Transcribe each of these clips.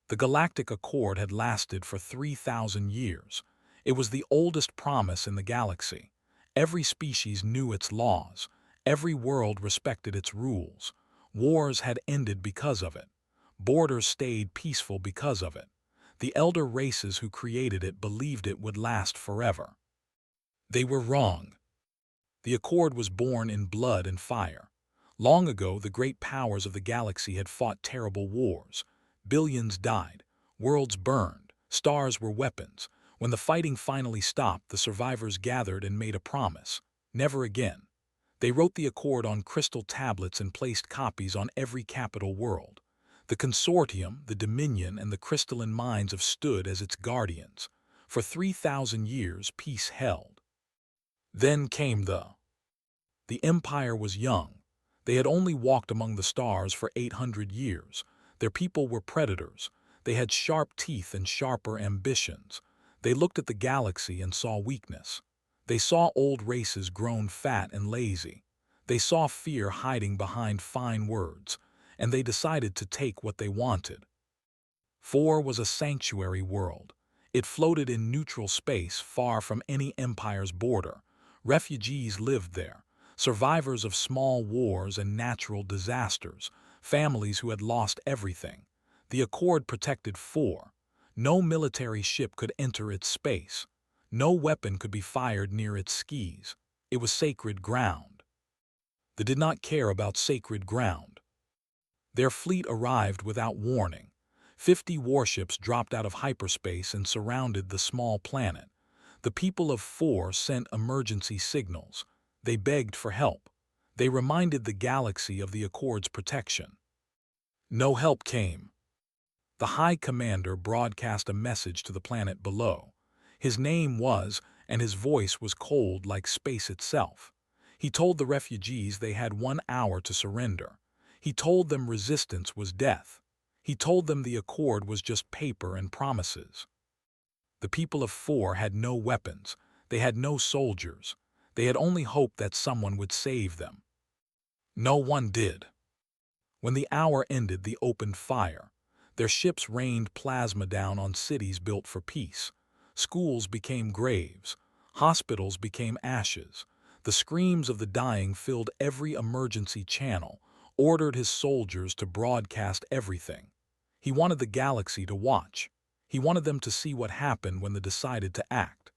The Galactic Accord had lasted for 3,000 years. It was the oldest promise in the galaxy. Every species knew its laws. Every world respected its rules. Wars had ended because of it. Borders stayed peaceful because of it. The elder races who created it believed it would last forever. They were wrong. The Accord was born in blood and fire. Long ago, the great powers of the galaxy had fought terrible wars. Billions died. Worlds burned. Stars were weapons. When the fighting finally stopped, the survivors gathered and made a promise. Never again. They wrote the Accord on crystal tablets and placed copies on every capital world. The Consortium, the Dominion, and the crystalline minds have stood as its guardians. For 3,000 years, peace held. Then came The Empire was young. They had only walked among the stars for 800 years. Their people were predators. They had sharp teeth and sharper ambitions. They looked at the galaxy and saw weakness. They saw old races grown fat and lazy. They saw fear hiding behind fine words, and they decided to take what they wanted. 4 was a sanctuary world. It floated in neutral space far from any empire's border. Refugees lived there, survivors of small wars and natural disasters, families who had lost everything. The Accord protected 4. No military ship could enter its space. No weapon could be fired near its skis. It was sacred ground. They did not care about sacred ground. Their fleet arrived without warning. 50 warships dropped out of hyperspace and surrounded the small planet. The people of 4 sent emergency signals. They begged for help. They reminded the galaxy of the Accord's protection. No help came. The High Commander broadcast a message to the planet below. His name was, and his voice was cold like space itself. He told the refugees they had 1 hour to surrender. He told them resistance was death. He told them the Accord was just paper and promises. The people of 4 had no weapons. They had no soldiers. They had only hoped that someone would save them. No one did. When the hour ended, they opened fire. Their ships rained plasma down on cities built for peace. Schools became graves. Hospitals became ashes. The screams of the dying filled every emergency channel, ordered his soldiers to broadcast everything. He wanted the galaxy to watch. He wanted them to see what happened when they decided to act.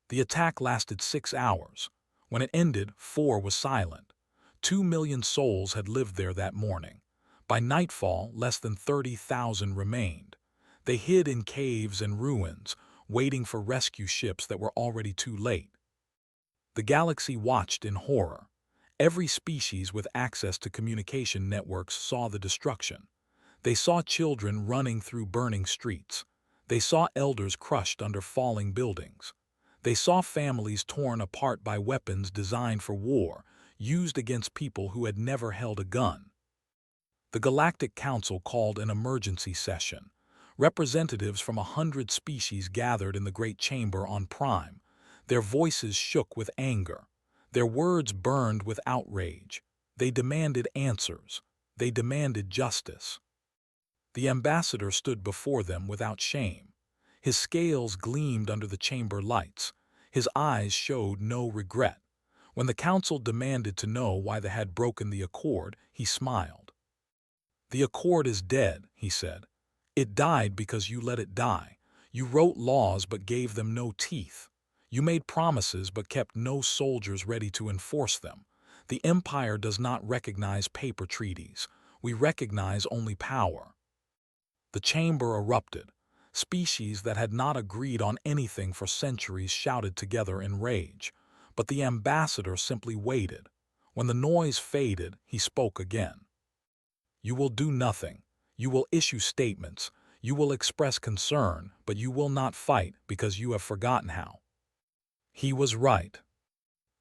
The attack lasted 6 hours. When it ended, 4 was silent. 2 million souls had lived there that morning. By nightfall, less than 30,000 remained. They hid in caves and ruins, waiting for rescue ships that were already too late. The galaxy watched in horror. Every species with access to communication networks saw the destruction. They saw children running through burning streets. They saw elders crushed under falling buildings. They saw families torn apart by weapons designed for war, used against people who had never held a gun. The Galactic Council called an emergency session. Representatives from 100 species gathered in the Great Chamber on Prime. Their voices shook with anger. Their words burned with outrage. They demanded answers. They demanded justice. The ambassador stood before them without shame. His scales gleamed under the chamber lights. His eyes showed no regret. When the council demanded to know why they had broken the Accord, he smiled. "The Accord is dead," he said. "It died because you let it die. You wrote laws but gave them no teeth. You made promises but kept no soldiers ready to enforce them. The Empire does not recognize paper treaties. We recognize only power." The chamber erupted. Species that had not agreed on anything for centuries shouted together in rage. But the ambassador simply waited. When the noise faded, he spoke again. "You will do nothing. You will issue statements. You will express concern, but you will not fight because you have forgotten how." He was right.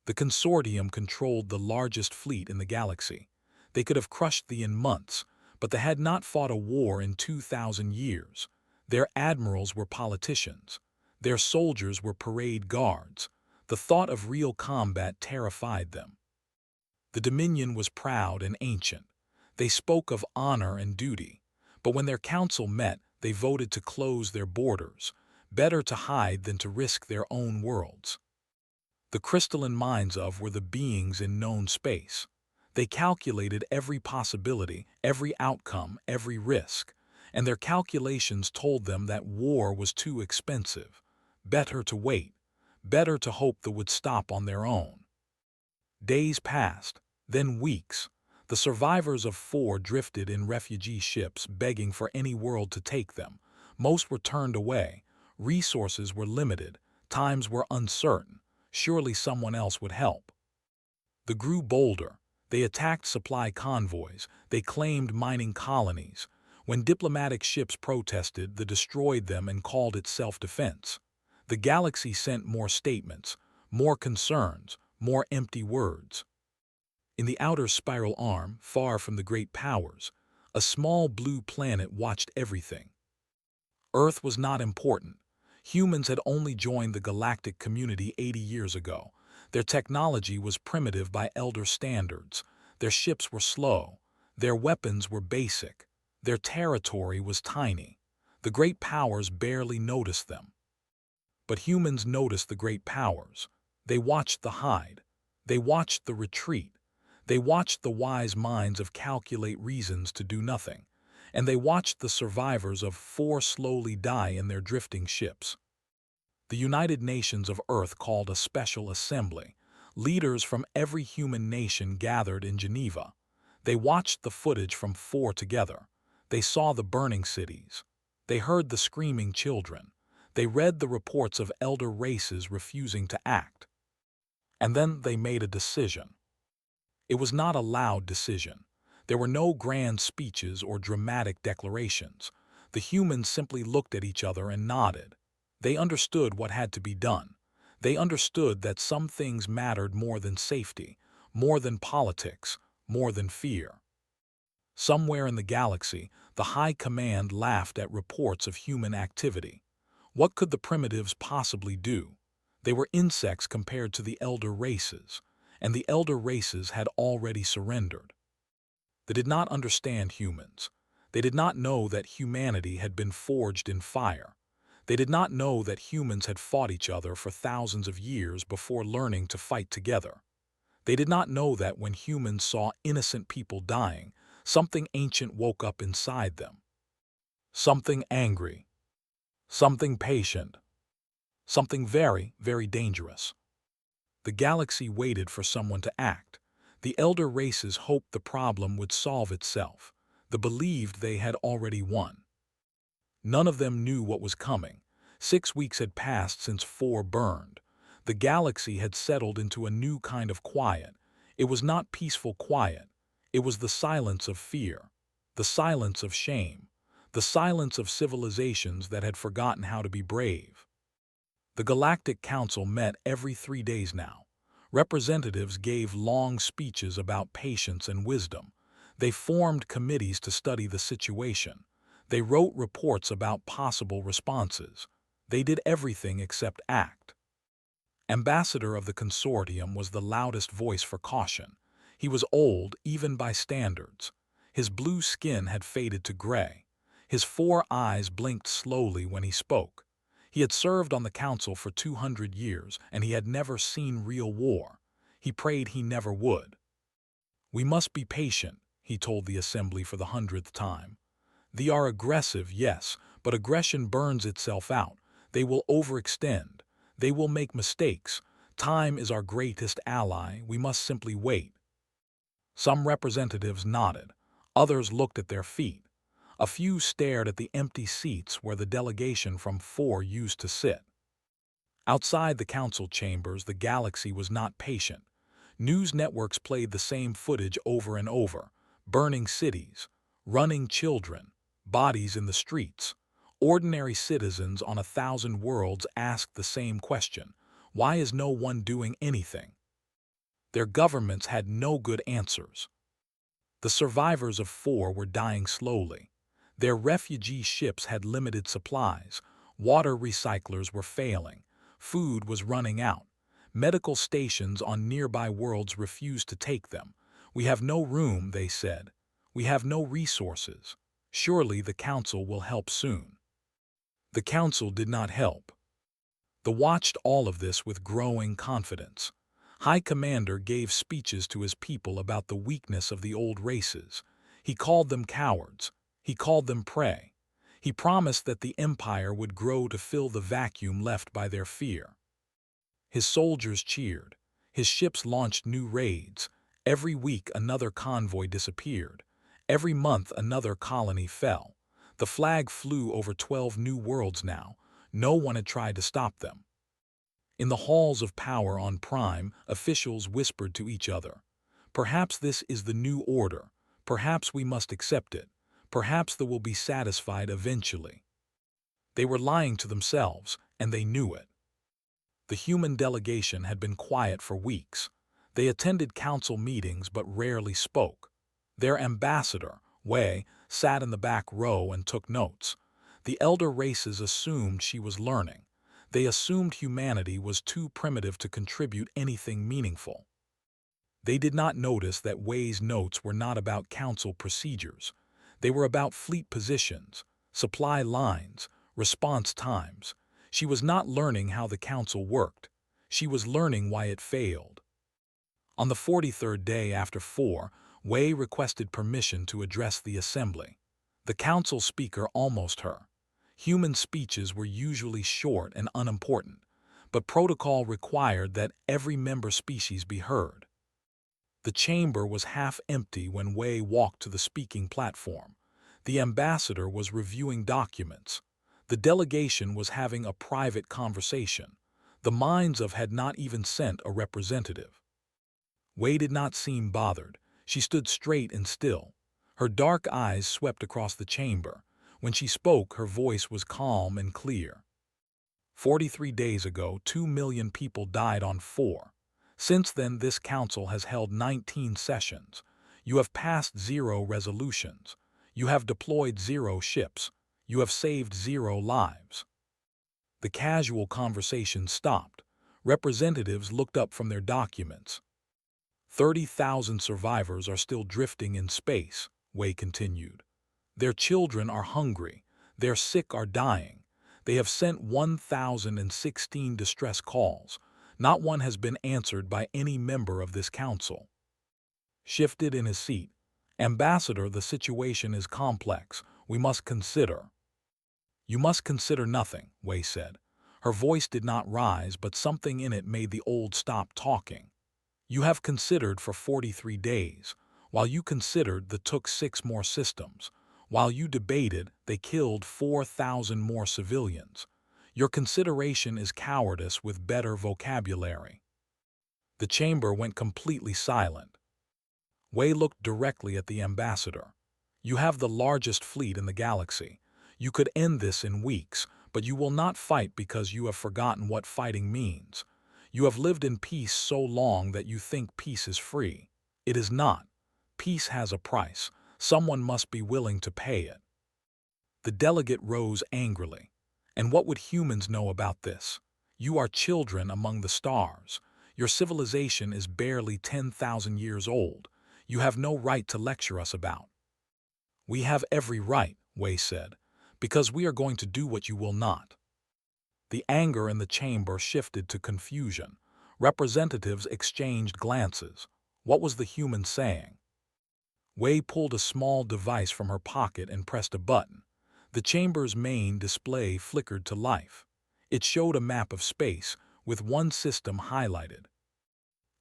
The Consortium controlled the largest fleet in the galaxy. They could have crushed them in months, but they had not fought a war in 2,000 years. Their admirals were politicians. Their soldiers were parade guards. The thought of real combat terrified them. The Dominion was proud and ancient. They spoke of honor and duty. But when their council met, They voted to close their borders. Better to hide than to risk their own worlds. The crystalline minds of were the beings in known space. They calculated every possibility, every outcome, every risk, and their calculations told them that war was too expensive. Better to wait, better to hope they would stop on their own. Days passed, then weeks. The survivors of 4 drifted in refugee ships begging for any world to take them. Most were turned away. Resources were limited. Times were uncertain. Surely someone else would help. They grew bolder. They attacked supply convoys. They claimed mining colonies. When diplomatic ships protested, they destroyed them and called it self-defense. The galaxy sent more statements, more concerns, more empty words. In the outer spiral arm, far from the great powers, a small blue planet watched everything. Earth was not important. Humans had only joined the galactic community 80 years ago. Their technology was primitive by elder standards. Their ships were slow. Their weapons were basic. Their territory was tiny. The great powers barely noticed them. But humans noticed the great powers. They watched the hide. They watched the retreat. They watched the wise minds of calculate reasons to do nothing. And they watched the survivors of 4 slowly die in their drifting ships. The United Nations of Earth called a special assembly. Leaders from every human nation gathered in Geneva. They watched the footage from 4 together. They saw the burning cities. They heard the screaming children. They read the reports of elder races refusing to act. And then they made a decision. It was not a loud decision. There were no grand speeches or dramatic declarations. The humans simply looked at each other and nodded. They understood what had to be done. They understood that some things mattered more than safety, more than politics, more than fear. Somewhere in the galaxy, the High Command laughed at reports of human activity. What could the primitives possibly do? They were insects compared to the elder races, and the elder races had already surrendered. They did not understand humans. They did not know that humanity had been forged in fire. They did not know that humans had fought each other for thousands of years before learning to fight together. They did not know that when humans saw innocent people dying, something ancient woke up inside them. Something angry. Something patient. Something very, very dangerous. The galaxy waited for someone to act. The elder races hoped the problem would solve itself. They believed they had already won. None of them knew what was coming. 6 weeks had passed since 4 burned. The galaxy had settled into a new kind of quiet. It was not peaceful quiet. It was the silence of fear, the silence of shame, the silence of civilizations that had forgotten how to be brave. The Galactic Council met every 3 days now. Representatives gave long speeches about patience and wisdom. They formed committees to study the situation. They wrote reports about possible responses. They did everything except act. Ambassador of the consortium was the loudest voice for caution. He was old, even by standards. His blue skin had faded to gray. His 4 eyes blinked slowly when he spoke. He had served on the council for 200 years, and he had never seen real war. He prayed he never would. "We must be patient," he told the assembly for the 100th time. "They are aggressive, yes, but aggression burns itself out. They will overextend. They will make mistakes. Time is our greatest ally. We must simply wait." Some representatives nodded. Others looked at their feet. A few stared at the empty seats where the delegation from 4 used to sit. Outside the council chambers, the galaxy was not patient. News networks played the same footage over and over. Burning cities, running children, bodies in the streets. Ordinary citizens on 1,000 worlds asked the same question: why is no one doing anything? Their governments had no good answers. The survivors of 4 were dying slowly. Their refugee ships had limited supplies. Water recyclers were failing. Food was running out. Medical stations on nearby worlds refused to take them. "We have no room," they said. "We have no resources. Surely the council will help soon." The council did not help. The watched all of this with growing confidence. High Commander gave speeches to his people about the weakness of the old races. He called them cowards. He called them prey. He promised that the Empire would grow to fill the vacuum left by their fear. His soldiers cheered. His ships launched new raids. Every week another convoy disappeared. Every month another colony fell. The flag flew over 12 new worlds now. No one had tried to stop them. In the halls of power on Prime, officials whispered to each other, "Perhaps this is the new order. Perhaps we must accept it. Perhaps they will be satisfied eventually." They were lying to themselves, and they knew it. The human delegation had been quiet for weeks. They attended council meetings but rarely spoke. Their ambassador, Wei, sat in the back row and took notes. The elder races assumed she was learning. They assumed humanity was too primitive to contribute anything meaningful. They did not notice that Wei's notes were not about council procedures. They were about fleet positions, supply lines, response times. She was not learning how the council worked. She was learning why it failed. On the 43rd day after 4, Wei requested permission to address the assembly. The council speaker almost her. Human speeches were usually short and unimportant, but protocol required that every member species be heard. The chamber was half empty when Wei walked to the speaking platform. The ambassador was reviewing documents. The delegation was having a private conversation. The minds of had not even sent a representative. Wei did not seem bothered. She stood straight and still. Her dark eyes swept across the chamber. When she spoke, her voice was calm and clear. 43 days ago, 2 million people died on 4. Since then, this council has held 19 sessions. You have passed 0 resolutions. You have deployed 0 ships. You have saved 0 lives. The casual conversation stopped. Representatives looked up from their documents. 30,000 survivors are still drifting in space, Wei continued. Their children are hungry. Their sick are dying. They have sent 1,016 distress calls. Not one has been answered by any member of this council. Shifted in his seat. Ambassador, the situation is complex. We must consider. You must consider nothing, Wei said. Her voice did not rise, but something in it made the old stop talking. You have considered for 43 days. While you considered, they took 6 more systems. While you debated, they killed 4,000 more civilians. Your consideration is cowardice with better vocabulary. The chamber went completely silent. Wei looked directly at the ambassador. You have the largest fleet in the galaxy. You could end this in weeks, but you will not fight because you have forgotten what fighting means. You have lived in peace so long that you think peace is free. It is not. Peace has a price. Someone must be willing to pay it. The delegate rose angrily. And what would humans know about this? You are children among the stars. Your civilization is barely 10,000 years old. You have no right to lecture us about. We have every right, Wei said, because we are going to do what you will not. The anger in the chamber shifted to confusion. Representatives exchanged glances. What was the human saying? Wei pulled a small device from her pocket and pressed a button. The chamber's main display flickered to life. It showed a map of space, with one system highlighted.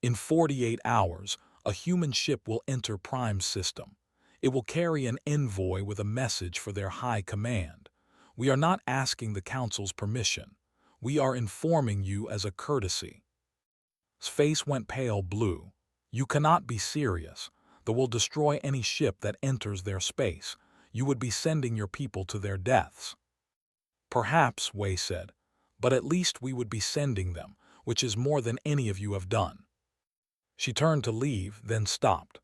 In 48 hours, a human ship will enter Prime's system. It will carry an envoy with a message for their high command. We are not asking the council's permission. We are informing you as a courtesy. His face went pale blue. You cannot be serious. They will destroy any ship that enters their space. You would be sending your people to their deaths. Perhaps, Wei said, but at least we would be sending them, which is more than any of you have done. She turned to leave, then stopped.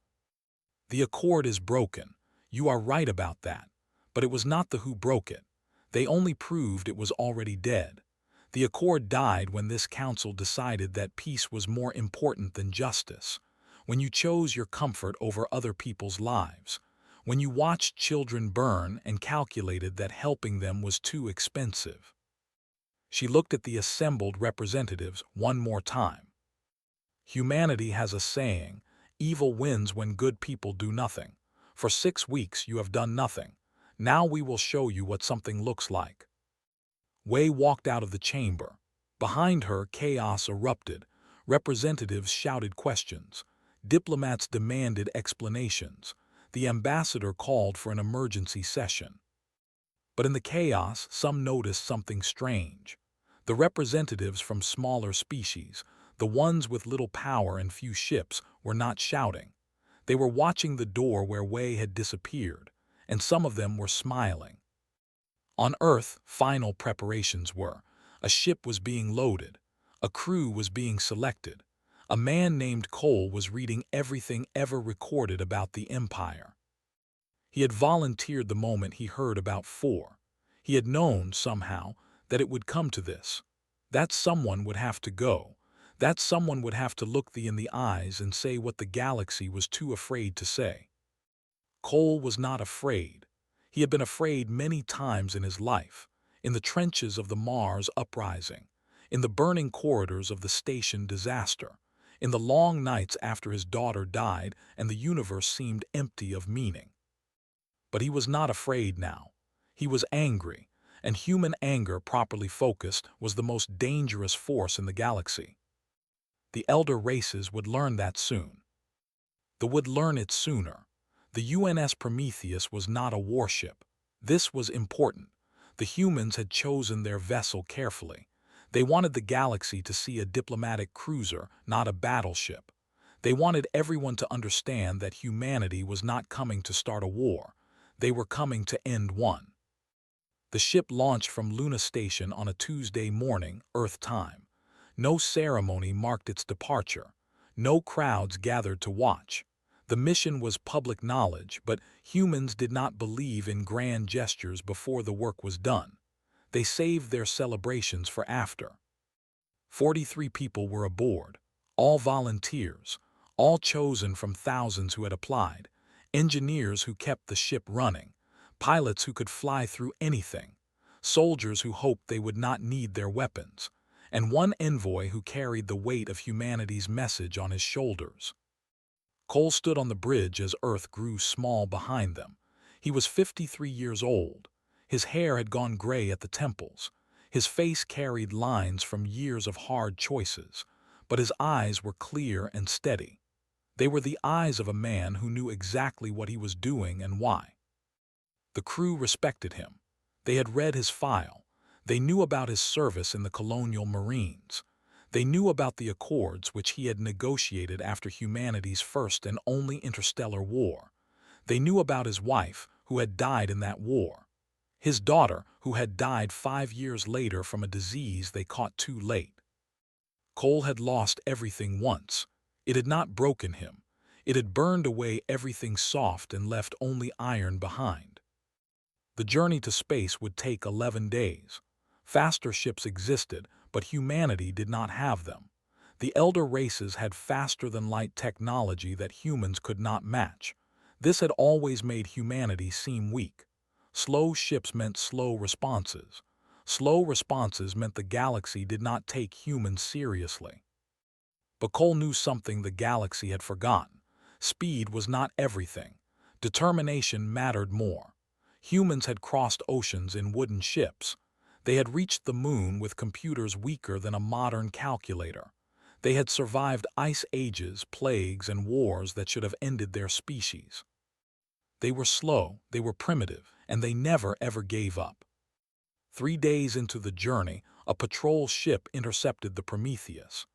The accord is broken. You are right about that. But it was not the who broke it. They only proved it was already dead. The accord died when this council decided that peace was more important than justice. When you chose your comfort over other people's lives. when you watched children burn and calculated that helping them was too expensive. She looked at the assembled representatives one more time. Humanity has a saying, evil wins when good people do nothing. For 6 weeks you have done nothing. Now we will show you what something looks like. Wei walked out of the chamber. Behind her, chaos erupted. Representatives shouted questions. Diplomats demanded explanations. The ambassador called for an emergency session. But in the chaos, some noticed something strange. The representatives from smaller species, the ones with little power and few ships, were not shouting. They were watching the door where Wei had disappeared, and some of them were smiling. On Earth, final preparations were. A ship was being loaded. A crew was being selected. A man named Cole was reading everything ever recorded about the Empire. He had volunteered the moment he heard about 4. He had known, somehow, that it would come to this. That someone would have to go. That someone would have to look thee in the eyes and say what the galaxy was too afraid to say. Cole was not afraid. He had been afraid many times in his life, in the trenches of the Mars uprising, in the burning corridors of the station disaster, in the long nights after his daughter died and the universe seemed empty of meaning. But he was not afraid now. He was angry, and human anger properly focused was the most dangerous force in the galaxy. The elder races would learn that soon. They would learn it sooner. The UNS Prometheus was not a warship. This was important. The humans had chosen their vessel carefully. They wanted the galaxy to see a diplomatic cruiser, not a battleship. They wanted everyone to understand that humanity was not coming to start a war. They were coming to end one. The ship launched from Luna Station on a Tuesday morning, Earth time. No ceremony marked its departure. No crowds gathered to watch. The mission was public knowledge, but humans did not believe in grand gestures before the work was done. They saved their celebrations for after. 43 people were aboard, all volunteers, all chosen from thousands who had applied, engineers who kept the ship running, pilots who could fly through anything, soldiers who hoped they would not need their weapons, and one envoy who carried the weight of humanity's message on his shoulders. Cole stood on the bridge as Earth grew small behind them. He was 53 years old. His hair had gone gray at the temples. His face carried lines from years of hard choices, but his eyes were clear and steady. They were the eyes of a man who knew exactly what he was doing and why. The crew respected him. They had read his file. They knew about his service in the colonial marines. They knew about the accords which he had negotiated after humanity's first and only interstellar war. They knew about his wife, who had died in that war. His daughter, who had died 5 years later from a disease they caught too late. Cole had lost everything once. It had not broken him. It had burned away everything soft and left only iron behind. The journey to space would take 11 days. Faster ships existed, but humanity did not have them. The elder races had faster-than-light technology that humans could not match. This had always made humanity seem weak. Slow ships meant slow responses. Slow responses meant the galaxy did not take humans seriously. But Cole knew something the galaxy had forgotten. Speed was not everything. Determination mattered more. Humans had crossed oceans in wooden ships. They had reached the moon with computers weaker than a modern calculator. They had survived ice ages, plagues, and wars that should have ended their species. They were slow, they were primitive, and they never ever gave up. 3 days into the journey, a patrol ship intercepted the Prometheus.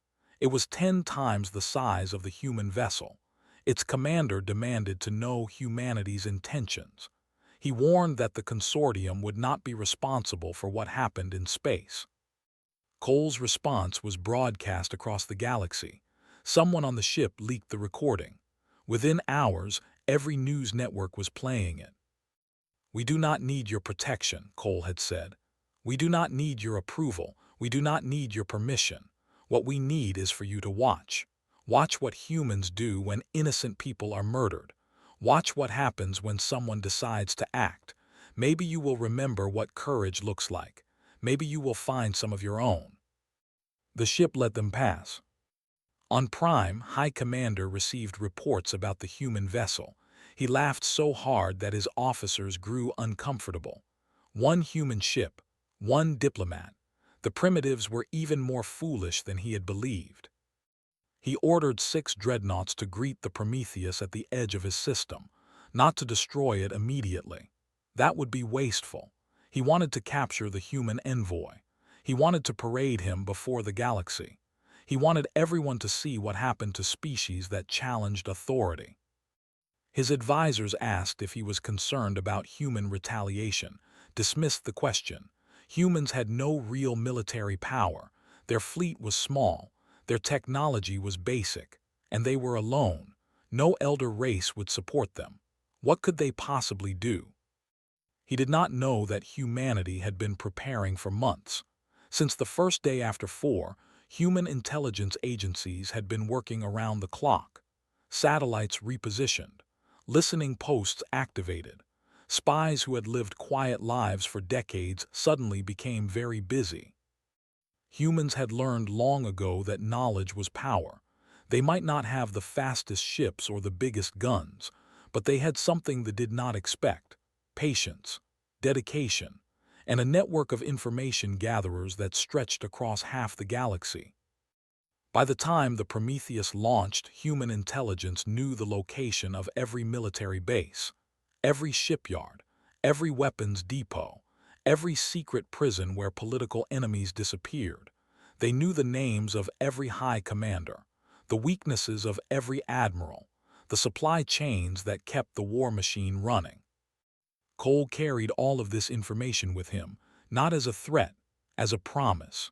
It was 10 times the size of the human vessel. Its commander demanded to know humanity's intentions. He warned that the consortium would not be responsible for what happened in space. Cole's response was broadcast across the galaxy. Someone on the ship leaked the recording. Within hours, every news network was playing it. "We do not need your protection," Cole had said. "We do not need your approval. We do not need your permission. What we need is for you to watch. Watch what humans do when innocent people are murdered. Watch what happens when someone decides to act. Maybe you will remember what courage looks like. Maybe you will find some of your own." The ship let them pass. On Prime, High Commander received reports about the human vessel. He laughed so hard that his officers grew uncomfortable. One human ship, one diplomat. The primitives were even more foolish than he had believed. He ordered 6 dreadnoughts to greet the Prometheus at the edge of his system, not to destroy it immediately. That would be wasteful. He wanted to capture the human Envoy. He wanted to parade him before the galaxy. He wanted everyone to see what happened to species that challenged authority. His advisors asked if he was concerned about human retaliation, dismissed the question. Humans had no real military power. Their fleet was small. Their technology was basic. And they were alone. No elder race would support them. What could they possibly do? He did not know that humanity had been preparing for months. Since the first day after 4, human intelligence agencies had been working around the clock. Satellites repositioned. Listening posts activated. Spies who had lived quiet lives for decades suddenly became very busy. Humans had learned long ago that knowledge was power. They might not have the fastest ships or the biggest guns, but they had something they did not expect: patience, dedication, and a network of information gatherers that stretched across half the galaxy. By the time the Prometheus launched, human intelligence knew the location of every military base, every shipyard, every weapons depot, every secret prison where political enemies disappeared. They knew the names of every high commander, the weaknesses of every admiral, the supply chains that kept the war machine running. Cole carried all of this information with him, not as a threat, as a promise.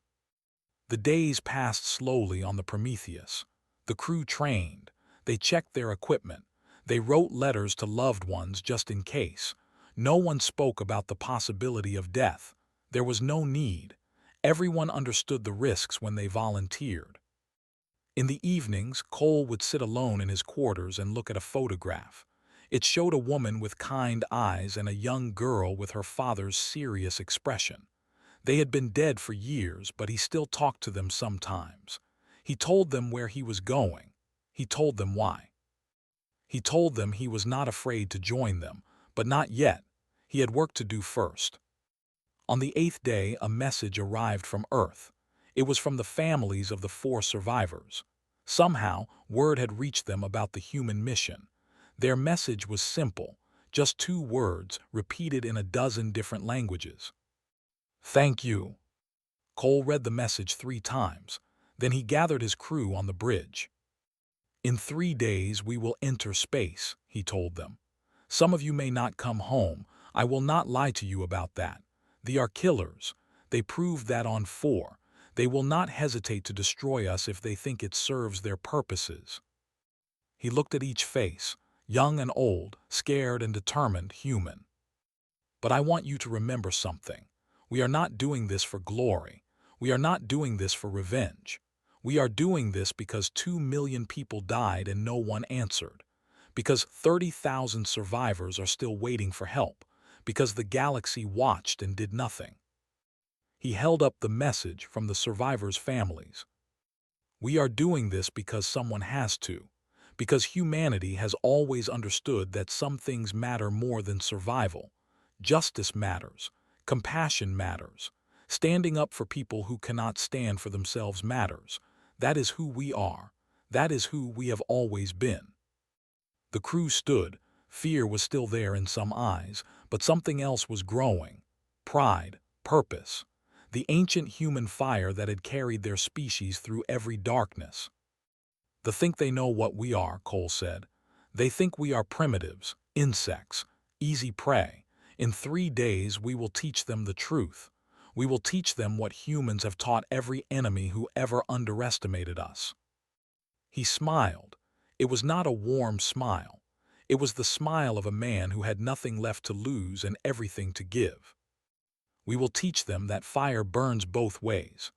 The days passed slowly on the Prometheus. The crew trained. They checked their equipment. They wrote letters to loved ones just in case. No one spoke about the possibility of death. There was no need. Everyone understood the risks when they volunteered. In the evenings, Cole would sit alone in his quarters and look at a photograph. It showed a woman with kind eyes and a young girl with her father's serious expression. They had been dead for years, but he still talked to them sometimes. He told them where he was going. He told them why. He told them he was not afraid to join them, but not yet. He had work to do first. On the 8th day, a message arrived from Earth. It was from the families of the 4 survivors. Somehow, word had reached them about the human mission. Their message was simple, just 2 words repeated in a dozen different languages. "Thank you." Cole read the message 3 times. Then he gathered his crew on the bridge. "In 3 days we will enter space," he told them. "Some of you may not come home. I will not lie to you about that. They are killers. They proved that on 4. They will not hesitate to destroy us if they think it serves their purposes." He looked at each face, young and old, scared and determined, human. "But I want you to remember something. We are not doing this for glory. We are not doing this for revenge. We are doing this because 2 million people died and no one answered. Because 30,000 survivors are still waiting for help. Because the galaxy watched and did nothing." He held up the message from the survivors' families. "We are doing this because someone has to. Because humanity has always understood that some things matter more than survival. Justice matters. Compassion matters. Standing up for people who cannot stand for themselves matters. That is who we are. That is who we have always been." The crew stood. Fear was still there in some eyes, but something else was growing. Pride, purpose. The ancient human fire that had carried their species through every darkness. "They think they know what we are," Cole said. "They think we are primitives, insects, easy prey. In 3 days we will teach them the truth. We will teach them what humans have taught every enemy who ever underestimated us." He smiled. It was not a warm smile. It was the smile of a man who had nothing left to lose and everything to give. "We will teach them that fire burns both ways."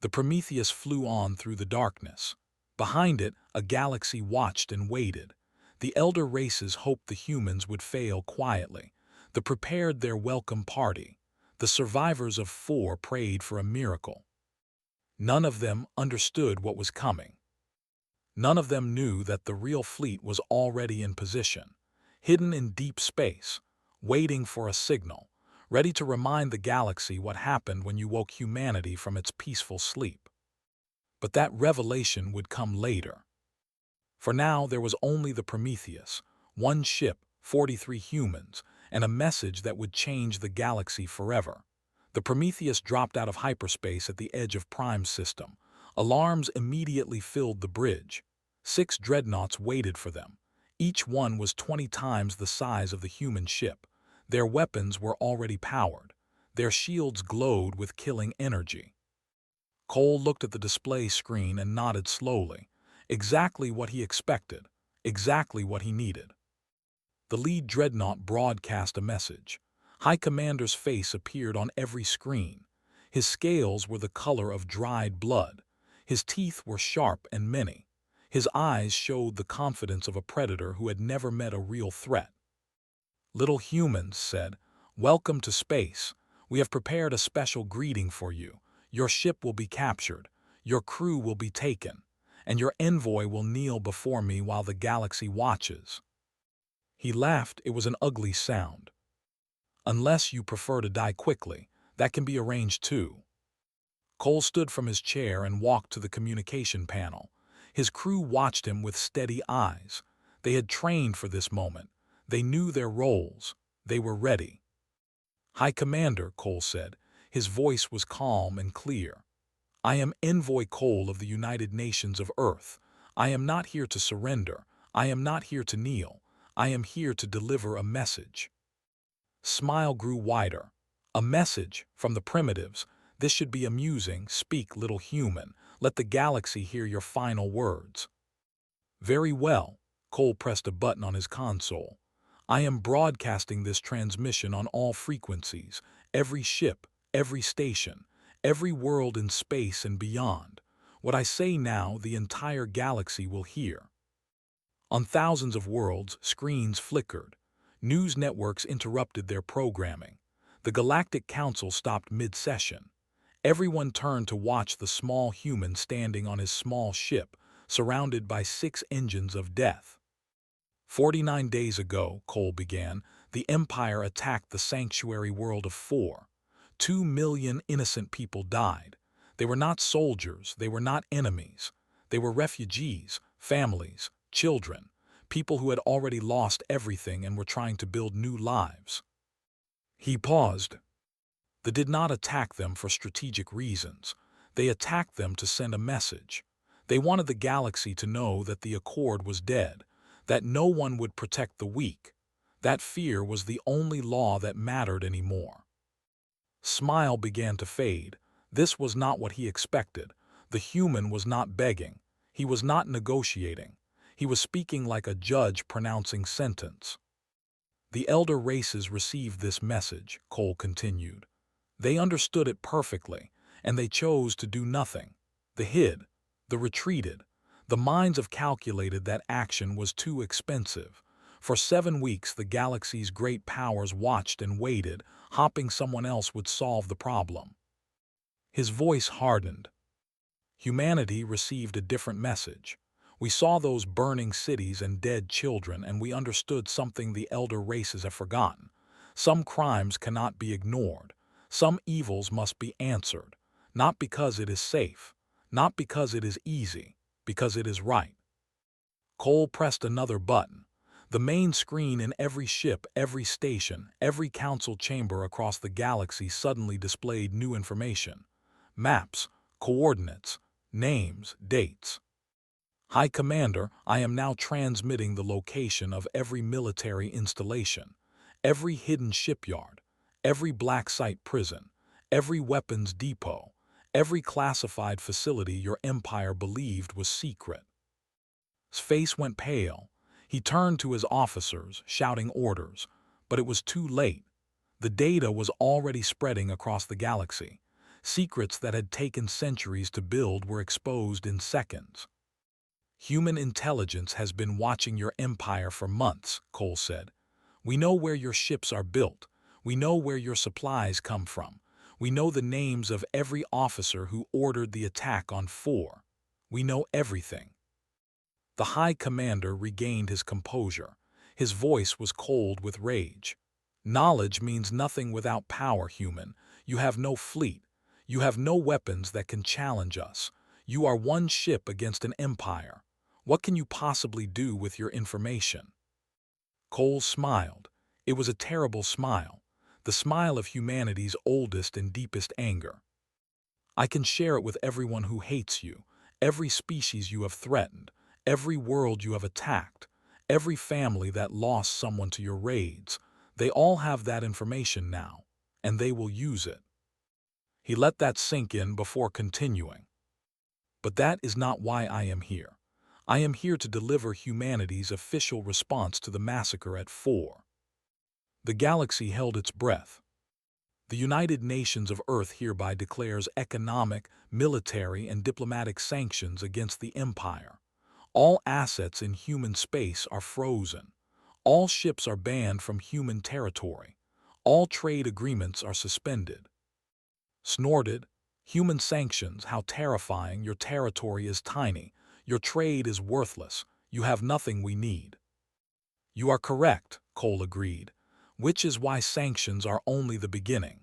The Prometheus flew on through the darkness. Behind it, a galaxy watched and waited. The elder races hoped the humans would fail quietly. They prepared their welcome party. The survivors of 4 prayed for a miracle. None of them understood what was coming. None of them knew that the real fleet was already in position, hidden in deep space, waiting for a signal, ready to remind the galaxy what happened when you woke humanity from its peaceful sleep. But that revelation would come later. For now there was only the Prometheus, 1 ship, 43 humans, and a message that would change the galaxy forever. The Prometheus dropped out of hyperspace at the edge of Prime's system. Alarms immediately filled the bridge. 6 dreadnoughts waited for them. Each one was 20 times the size of the human ship. Their weapons were already powered. Their shields glowed with killing energy. Cole looked at the display screen and nodded slowly. Exactly what he expected. Exactly what he needed. The lead dreadnought broadcast a message. High Commander's face appeared on every screen. His scales were the color of dried blood. His teeth were sharp and many. His eyes showed the confidence of a predator who had never met a real threat. "Little humans," said, "welcome to space. We have prepared a special greeting for you. Your ship will be captured. Your crew will be taken. And your envoy will kneel before me while the galaxy watches." He laughed. It was an ugly sound. "Unless you prefer to die quickly, that can be arranged too." Cole stood from his chair and walked to the communication panel. His crew watched him with steady eyes. They had trained for this moment. They knew their roles. They were ready. "High Commander," Cole said. His voice was calm and clear. "I am Envoy Cole of the United Nations of Earth. I am not here to surrender. I am not here to kneel. I am here to deliver a message." Smile grew wider. "A message from the primitives. This should be amusing. Speak, little human. Let the galaxy hear your final words." "Very well." Cole pressed a button on his console. "I am broadcasting this transmission on all frequencies, every ship, every station, every world in space and beyond. What I say now, the entire galaxy will hear." On thousands of worlds, screens flickered. News networks interrupted their programming. The Galactic Council stopped mid-session. Everyone turned to watch the small human standing on his small ship, surrounded by 6 engines of death. 49 days ago," Cole began, "the Empire attacked the sanctuary world of 4. 2 million innocent people died. They were not soldiers, they were not enemies. They were refugees, families, children, people who had already lost everything and were trying to build new lives." He paused. They did not attack them for strategic reasons. They attacked them to send a message. They wanted the galaxy to know that the Accord was dead, that no one would protect the weak. That fear was the only law that mattered anymore. Smile began to fade. This was not what he expected. The human was not begging. He was not negotiating. He was speaking like a judge pronouncing sentence. "The elder races received this message," Cole continued. "They understood it perfectly, and they chose to do nothing. They hid. They retreated. The minds have calculated that action was too expensive. For 7 weeks the galaxy's great powers watched and waited, hoping someone else would solve the problem." His voice hardened. "Humanity received a different message. We saw those burning cities and dead children, and we understood something the elder races have forgotten. Some crimes cannot be ignored. Some evils must be answered, not because it is safe, not because it is easy, because it is right." Cole pressed another button. The main screen in every ship, every station, every council chamber across the galaxy suddenly displayed new information. Maps, coordinates, names, dates. "High Commander, I am now transmitting the location of every military installation, every hidden shipyard, every black site prison, every weapons depot, every classified facility your empire believed was secret." His face went pale. He turned to his officers, shouting orders, but it was too late. The data was already spreading across the galaxy. Secrets that had taken centuries to build were exposed in seconds. Human intelligence has been watching your empire for months, Cole said. We know where your ships are built. We know where your supplies come from. We know the names of every officer who ordered the attack on 4. We know everything. The High Commander regained his composure. His voice was cold with rage. Knowledge means nothing without power, human. You have no fleet. You have no weapons that can challenge us. You are one ship against an empire. What can you possibly do with your information? Cole smiled. It was a terrible smile, the smile of humanity's oldest and deepest anger. I can share it with everyone who hates you, every species you have threatened, every world you have attacked, every family that lost someone to your raids. They all have that information now, and they will use it. He let that sink in before continuing. But that is not why I am here. I am here to deliver humanity's official response to the massacre at 4. The galaxy held its breath. The United Nations of Earth hereby declares economic, military, and diplomatic sanctions against the Empire. All assets in human space are frozen. All ships are banned from human territory. All trade agreements are suspended. Snorted, human sanctions, how terrifying. Your territory is tiny. Your trade is worthless. You have nothing we need. You are correct, Cole agreed, which is why sanctions are only the beginning.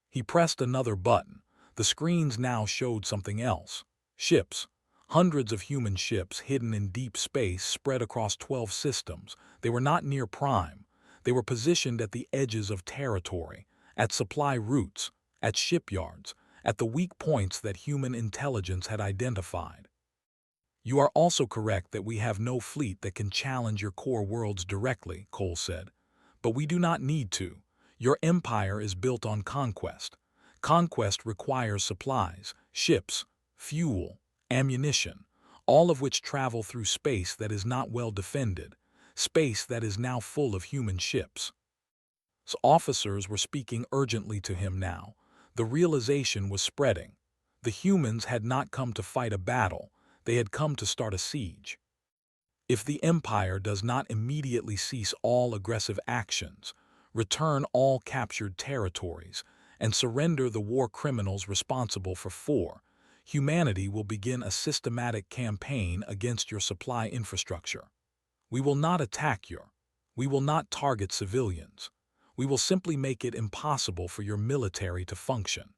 He pressed another button. The screens now showed something else. Ships. Hundreds of human ships hidden in deep space spread across 12 systems. They were not near prime. They were positioned at the edges of territory, at supply routes, at shipyards, at the weak points that human intelligence had identified. You are also correct that we have no fleet that can challenge your core worlds directly, Cole said. But we do not need to. Your empire is built on conquest. Conquest requires supplies, ships, fuel, ammunition, all of which travel through space that is not well defended, space that is now full of human ships. So officers were speaking urgently to him now. The realization was spreading. The humans had not come to fight a battle. They had come to start a siege. If the Empire does not immediately cease all aggressive actions, return all captured territories, and surrender the war criminals responsible for 4, humanity will begin a systematic campaign against your supply infrastructure. We will not attack we will not target civilians. We will simply make it impossible for your military to function.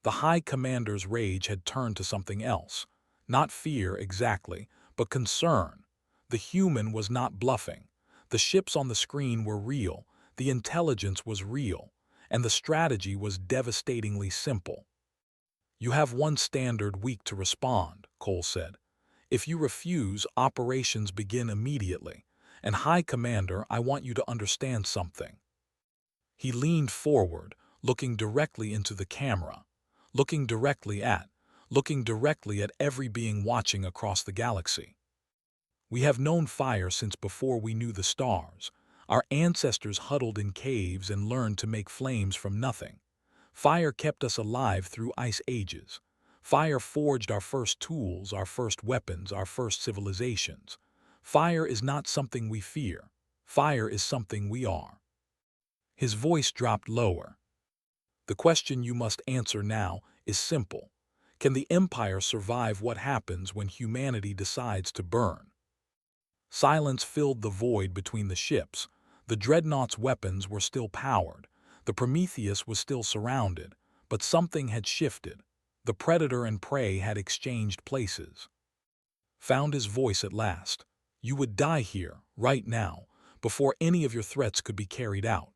The High Commander's rage had turned to something else. Not fear exactly, but concern. The human was not bluffing. The ships on the screen were real, the intelligence was real, and the strategy was devastatingly simple. You have one standard week to respond, Cole said. If you refuse, operations begin immediately. And High Commander, I want you to understand something. He leaned forward, looking directly into the camera, looking directly at every being watching across the galaxy. We have known fire since before we knew the stars. Our ancestors huddled in caves and learned to make flames from nothing. Fire kept us alive through ice ages. Fire forged our first tools, our first weapons, our first civilizations. Fire is not something we fear. Fire is something we are. His voice dropped lower. The question you must answer now is simple. Can the Empire survive what happens when humanity decides to burn? Silence filled the void between the ships. The Dreadnought's weapons were still powered. The Prometheus was still surrounded, but something had shifted. The predator and prey had exchanged places. Found his voice at last. You would die here, right now, before any of your threats could be carried out.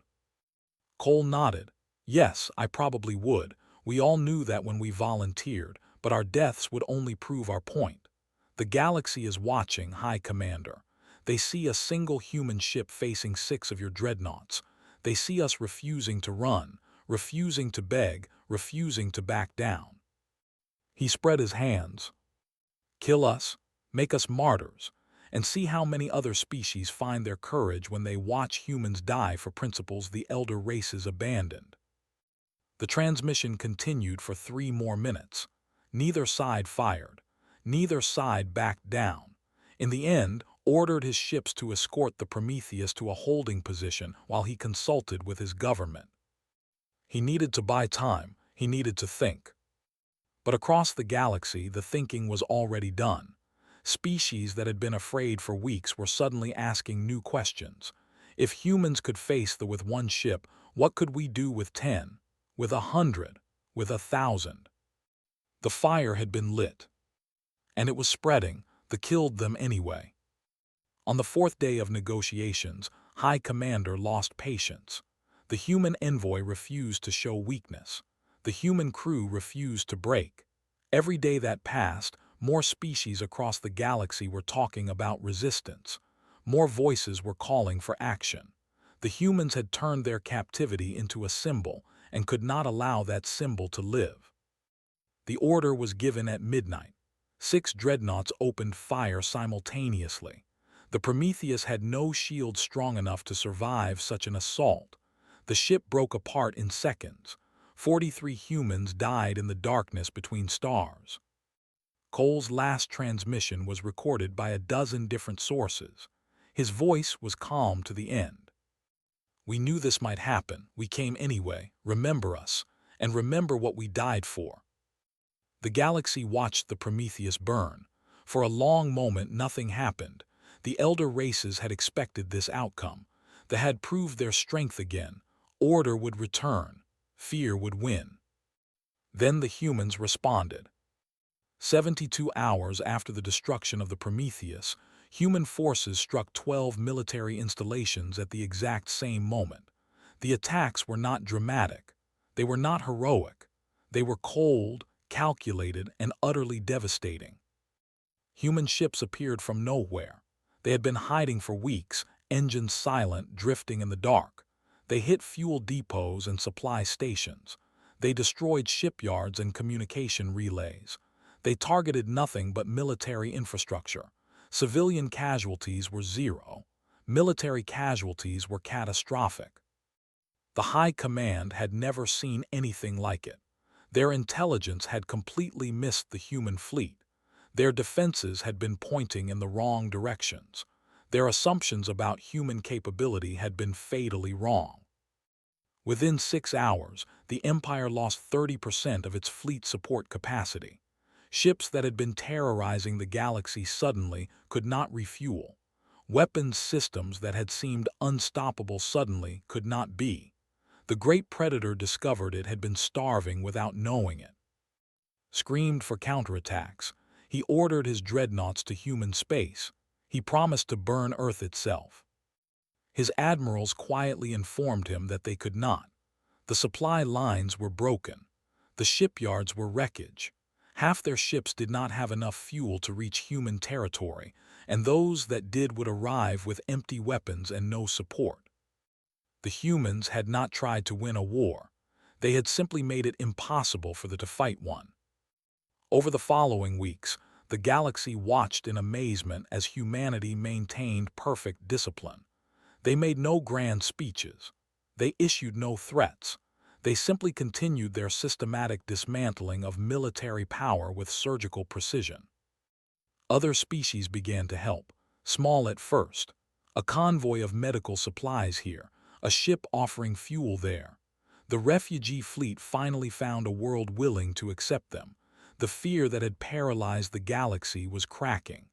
Cole nodded. Yes, I probably would. We all knew that when we volunteered, but our deaths would only prove our point. The galaxy is watching, High Commander. They see a single human ship facing 6 of your dreadnoughts. They see us refusing to run, refusing to beg, refusing to back down. He spread his hands. Kill us, make us martyrs, and see how many other species find their courage when they watch humans die for principles the elder races abandoned. The transmission continued for 3 more minutes. Neither side fired. Neither side backed down. In the end, ordered his ships to escort the Prometheus to a holding position while he consulted with his government. He needed to buy time, he needed to think. But across the galaxy, the thinking was already done. Species that had been afraid for weeks were suddenly asking new questions. If humans could face with one ship, what could we do with 10, with 100, with 1,000? The fire had been lit, and it was spreading, that killed them anyway. On the fourth day of negotiations, High Commander lost patience. The human envoy refused to show weakness. The human crew refused to break. Every day that passed, more species across the galaxy were talking about resistance. More voices were calling for action. The humans had turned their captivity into a symbol and could not allow that symbol to live. The order was given at midnight. 6 dreadnoughts opened fire simultaneously. The Prometheus had no shield strong enough to survive such an assault. The ship broke apart in seconds. 43 humans died in the darkness between stars. Cole's last transmission was recorded by a dozen different sources. His voice was calm to the end. "We knew this might happen. We came anyway. Remember us, and remember what we died for." The galaxy watched the Prometheus burn. For a long moment nothing happened. The elder races had expected this outcome. They had proved their strength again. Order would return. Fear would win. Then the humans responded. 72 hours after the destruction of the Prometheus, human forces struck 12 military installations at the exact same moment. The attacks were not dramatic. They were not heroic. They were cold, calculated, and utterly devastating. Human ships appeared from nowhere. They had been hiding for weeks, engines silent, drifting in the dark. They hit fuel depots and supply stations. They destroyed shipyards and communication relays. They targeted nothing but military infrastructure. Civilian casualties were zero. Military casualties were catastrophic. The High Command had never seen anything like it. Their intelligence had completely missed the human fleet. Their defenses had been pointing in the wrong directions. Their assumptions about human capability had been fatally wrong. Within 6 hours, the Empire lost 30% of its fleet support capacity. Ships that had been terrorizing the galaxy suddenly could not refuel. Weapons systems that had seemed unstoppable suddenly could not be. The great predator discovered it had been starving without knowing it. Screamed for counterattacks. He ordered his dreadnoughts to human space. He promised to burn Earth itself. His admirals quietly informed him that they could not. The supply lines were broken. The shipyards were wreckage. Half their ships did not have enough fuel to reach human territory, and those that did would arrive with empty weapons and no support. The humans had not tried to win a war. They had simply made it impossible for them to fight one. Over the following weeks, the galaxy watched in amazement as humanity maintained perfect discipline. They made no grand speeches. They issued no threats. They simply continued their systematic dismantling of military power with surgical precision. Other species began to help, small at first. A convoy of medical supplies here, a ship offering fuel there. The refugee fleet finally found a world willing to accept them. The fear that had paralyzed the galaxy was cracking.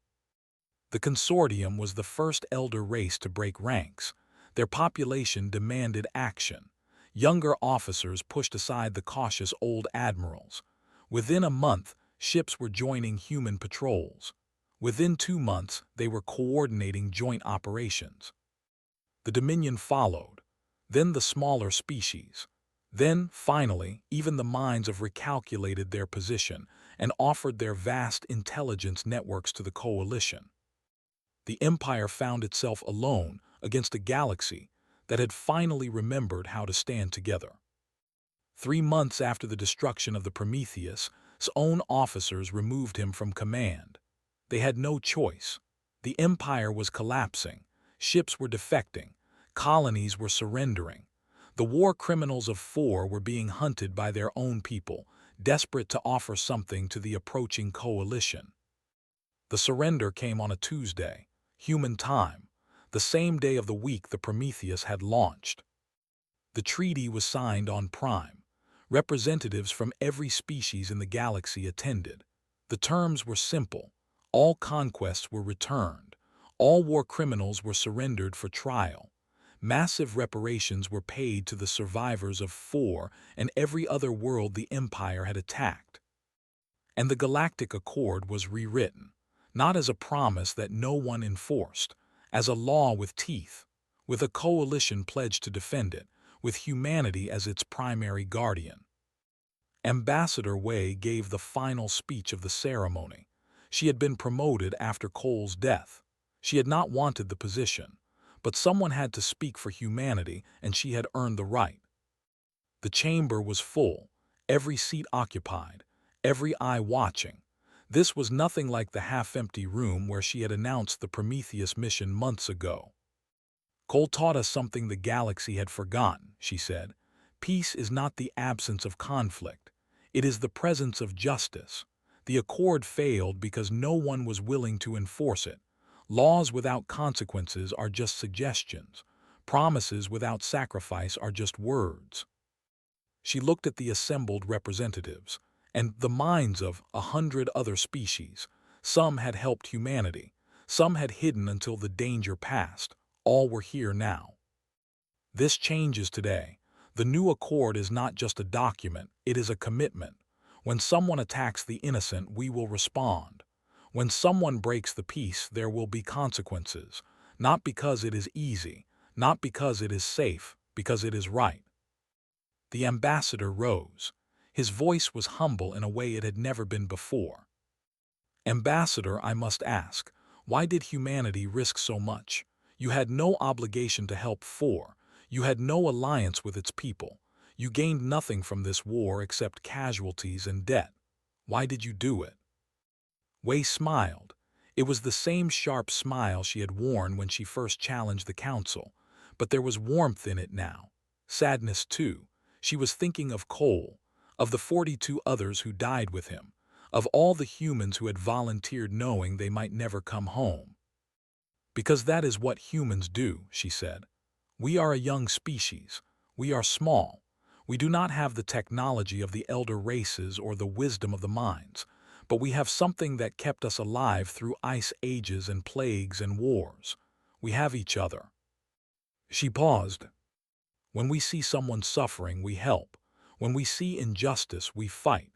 The consortium was the first elder race to break ranks. Their population demanded action. Younger officers pushed aside the cautious old admirals. Within a month, ships were joining human patrols. Within 2 months, they were coordinating joint operations. The Dominion followed, then the smaller species. Then, finally, even the minds of recalculated their position and offered their vast intelligence networks to the coalition. The Empire found itself alone against a galaxy that had finally remembered how to stand together. 3 months after the destruction of the Prometheus, his own officers removed him from command. They had no choice. The Empire was collapsing. Ships were defecting. Colonies were surrendering. The war criminals of 4 were being hunted by their own people, desperate to offer something to the approaching coalition. The surrender came on a Tuesday, human time, the same day of the week the Prometheus had launched. The treaty was signed on Prime. Representatives from every species in the galaxy attended. The terms were simple. All conquests were returned. All war criminals were surrendered for trial. Massive reparations were paid to the survivors of four and every other world the Empire had attacked. And the Galactic Accord was rewritten, not as a promise that no one enforced, as a law with teeth, with a coalition pledged to defend it, with humanity as its primary guardian. Ambassador Wei gave the final speech of the ceremony. She had been promoted after Cole's death. She had not wanted the position, but someone had to speak for humanity, and she had earned the right. The chamber was full, every seat occupied, every eye watching. This was nothing like the half-empty room where she had announced the Prometheus mission months ago. Cole taught us something the galaxy had forgotten, she said. Peace is not the absence of conflict. It is the presence of justice. The accord failed because no one was willing to enforce it. Laws without consequences are just suggestions. Promises without sacrifice are just words. She looked at the assembled representatives, and the minds of 100 other species. Some had helped humanity. Some had hidden until the danger passed. All were here now. This changes today. The new accord is not just a document, it is a commitment. When someone attacks the innocent, we will respond. When someone breaks the peace, there will be consequences. Not because it is easy, not because it is safe, because it is right. The ambassador rose. His voice was humble in a way it had never been before. Ambassador, I must ask, why did humanity risk so much? You had no obligation to help four. You had no alliance with its people. You gained nothing from this war except casualties and debt. Why did you do it? Wei smiled. It was the same sharp smile she had worn when she first challenged the council, but there was warmth in it now. Sadness, too. She was thinking of Cole, of the 42 others who died with him, of all the humans who had volunteered knowing they might never come home. Because that is what humans do, she said. We are a young species. We are small. We do not have the technology of the elder races or the wisdom of the minds, but we have something that kept us alive through ice ages and plagues and wars. We have each other. She paused. When we see someone suffering, we help. When we see injustice, we fight.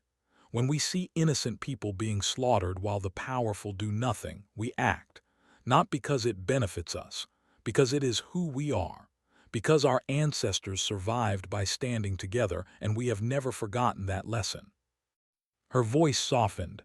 When we see innocent people being slaughtered while the powerful do nothing, we act. Not because it benefits us, because it is who we are, because our ancestors survived by standing together, and we have never forgotten that lesson. Her voice softened.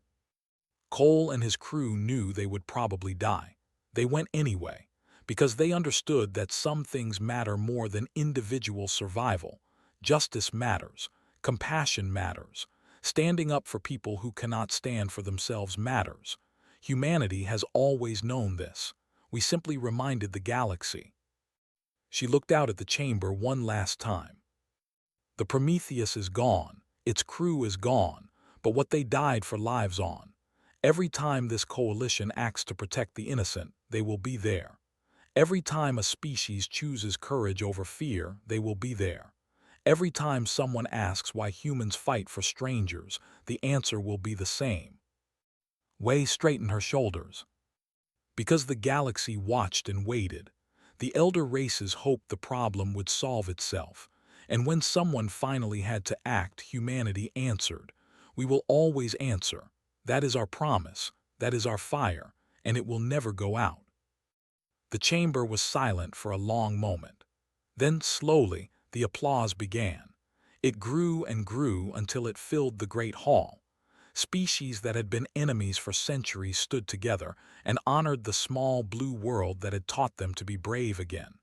Cole and his crew knew they would probably die. They went anyway, because they understood that some things matter more than individual survival. Justice matters. Compassion matters. Standing up for people who cannot stand for themselves matters. Humanity has always known this. We simply reminded the galaxy. She looked out at the chamber one last time. The Prometheus is gone. Its crew is gone. But what they died for lives on. Every time this coalition acts to protect the innocent, they will be there. Every time a species chooses courage over fear, they will be there. Every time someone asks why humans fight for strangers, the answer will be the same. Wei straightened her shoulders. Because the galaxy watched and waited. The elder races hoped the problem would solve itself. And when someone finally had to act, humanity answered. We will always answer. That is our promise. That is our fire. And it will never go out. The chamber was silent for a long moment. Then, slowly, the applause began. It grew and grew until it filled the great hall. Species that had been enemies for centuries stood together and honored the small blue world that had taught them to be brave again.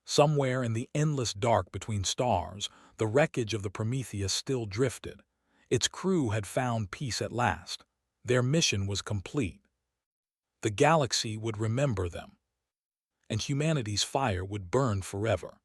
Somewhere in the endless dark between stars, the wreckage of the Prometheus still drifted. Its crew had found peace at last. Their mission was complete. The galaxy would remember them, and humanity's fire would burn forever.